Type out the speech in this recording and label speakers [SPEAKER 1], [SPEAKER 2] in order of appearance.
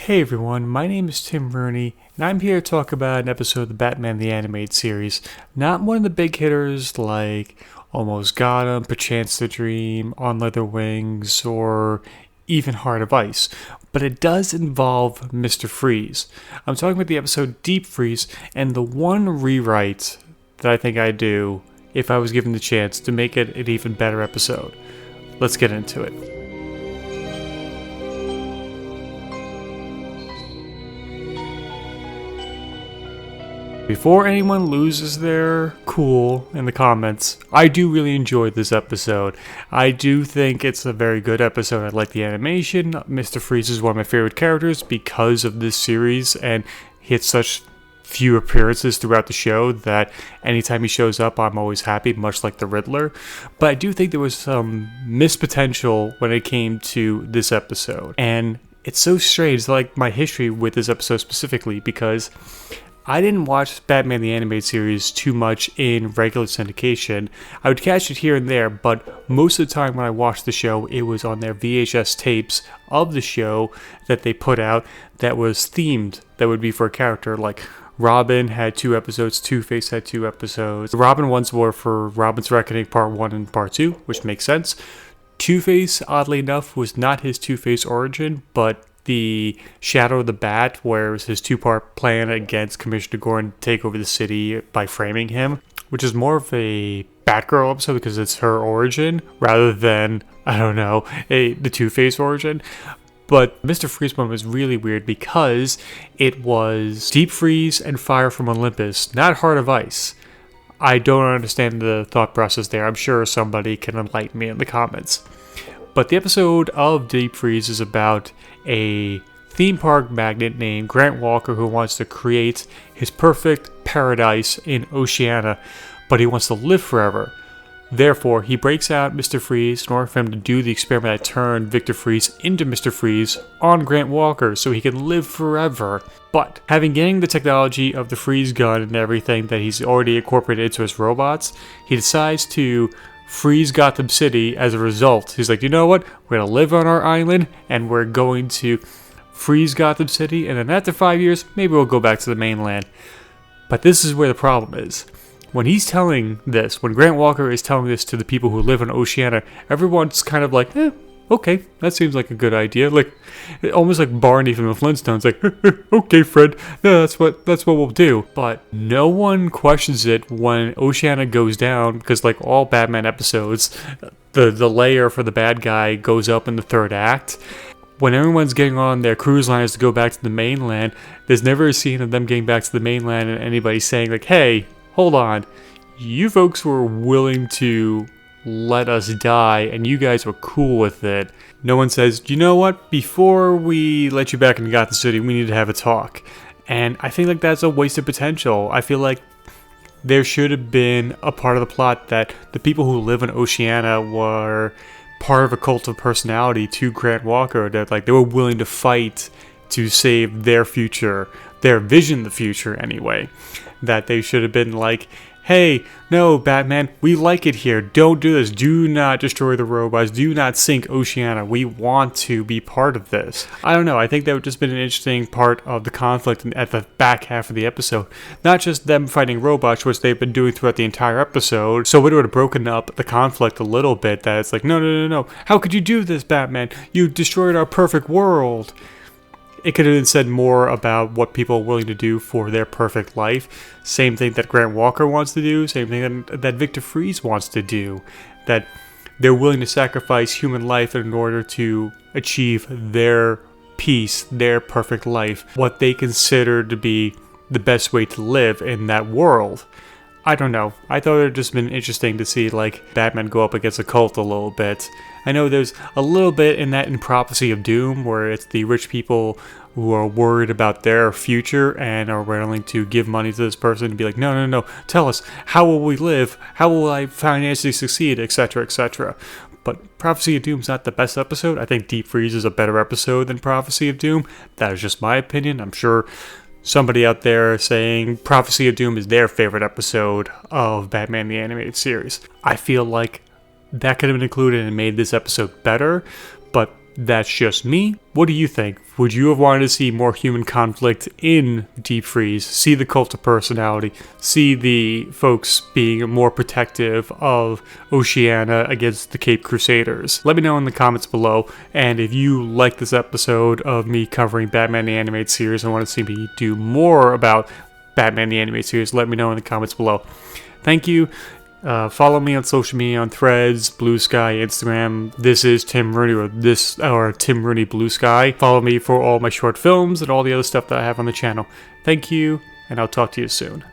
[SPEAKER 1] Hey everyone, my name is Tim Rooney, and I'm here to talk about an episode of the Batman the Animated Series. Not one of the big hitters like Almost Got 'Em, Perchance the Dream, On Leather Wings, or even Heart of Ice, but it does involve Mr. Freeze. I'm talking about the episode Deep Freeze, and the one rewrite that I think I'd do if I was given the chance to make it an even better episode. Let's get into it. Before anyone loses their cool in the comments, I do really enjoy this episode. I do think it's a very good episode. I like the animation. Mr. Freeze is one of my favorite characters because of this series, and he had such few appearances throughout the show that anytime he shows up, I'm always happy, much like the Riddler. But I do think there was some missed potential when it came to this episode. And it's so strange, like my history with this episode specifically, because I didn't watch Batman the Animated Series too much in regular syndication. I would catch it here and there, but most of the time when I watched the show, it was on their VHS tapes of the show that they put out that was themed, that would be for a character. Like Robin had 2 episodes, Two-Face had 2 episodes. The Robin ones were for Robin's Reckoning Part 1 and Part 2, which makes sense. Two-Face, oddly enough, was not his Two-Face origin, but the Shadow of the Bat, where it was his 2-part plan against Commissioner Gordon to take over the city by framing him, which is more of a Batgirl episode because it's her origin rather than, the Two-Face origin. But Mr. Freeze one was really weird because it was Deep Freeze and Fire from Olympus, not Heart of Ice. I don't understand the thought process there. I'm sure somebody can enlighten me in the comments. But the episode of Deep Freeze is about a theme park magnate named Grant Walker who wants to create his perfect paradise in Oceania, but he wants to live forever. Therefore, he breaks out Mr. Freeze in order for him to do the experiment that turned Victor Freeze into Mr. Freeze on Grant Walker so he can live forever. But having gained the technology of the freeze gun and everything that he's already incorporated into his robots, he decides to freeze Gotham City as a result. He's like, you know what? We're going to live on our island and we're going to freeze Gotham City, and then after 5 years, maybe we'll go back to the mainland. But this is where the problem is. When he's telling this, when Grant Walker is telling this to the people who live in Oceania, everyone's kind of like, okay, that seems like a good idea. Like, almost like Barney from the Flintstones, like, okay, Fred, yeah, that's what we'll do. But no one questions it when Oceania goes down, because like all Batman episodes, the layer for the bad guy goes up in the 3rd act. When everyone's getting on their cruise liners to go back to the mainland, there's never a scene of them getting back to the mainland and anybody saying like, hey, hold on, you folks were willing to let us die and you guys were cool with it. No one says, you know what, before we let you back into Gotham City, we need to have a talk. And I think like that's a waste of potential. I feel like there should have been a part of the plot that the people who live in Oceania were part of a cult of personality to Grant Walker, that like they were willing to fight to save their future, their vision, the future anyway. That they should have been like, hey, no, Batman, we like it here. Don't do this. Do not destroy the robots. Do not sink Oceania. We want to be part of this. I don't know. I think that would just been an interesting part of the conflict at the back half of the episode. Not just them fighting robots, which they've been doing throughout the entire episode. So it would have broken up the conflict a little bit. That it's like, no. How could you do this, Batman? You destroyed our perfect world. It could have been said more about what people are willing to do for their perfect life. Same thing that Grant Walker wants to do. Same thing that Victor Freeze wants to do. That they're willing to sacrifice human life in order to achieve their peace, their perfect life. What they consider to be the best way to live in that world. I don't know. I thought it would just been interesting to see like Batman go up against a cult a little bit. I know there's a little bit in that in Prophecy of Doom where it's the rich people who are worried about their future and are willing to give money to this person and be like, no, tell us, how will we live? How will I financially succeed? Etc., etc. But Prophecy of Doom's not the best episode. I think Deep Freeze is a better episode than Prophecy of Doom. That is just my opinion. I'm sure somebody out there saying Prophecy of Doom is their favorite episode of Batman the Animated Series. I feel like that could have been included and made this episode better, but that's just me. What do you think? Would you have wanted to see more human conflict in Deep Freeze? See the cult of personality? See the folks being more protective of Oceania against the Cape Crusaders? Let me know in the comments below. And if you like this episode of me covering Batman the Animated Series and want to see me do more about Batman the Animated Series, let me know in the comments below. Thank you. Follow me on social media on Threads, Blue Sky, Instagram. This is Tim Rooney, or Tim Rooney Blue Sky. Follow me for all my short films and all the other stuff that I have on the channel. Thank you, and I'll talk to you soon.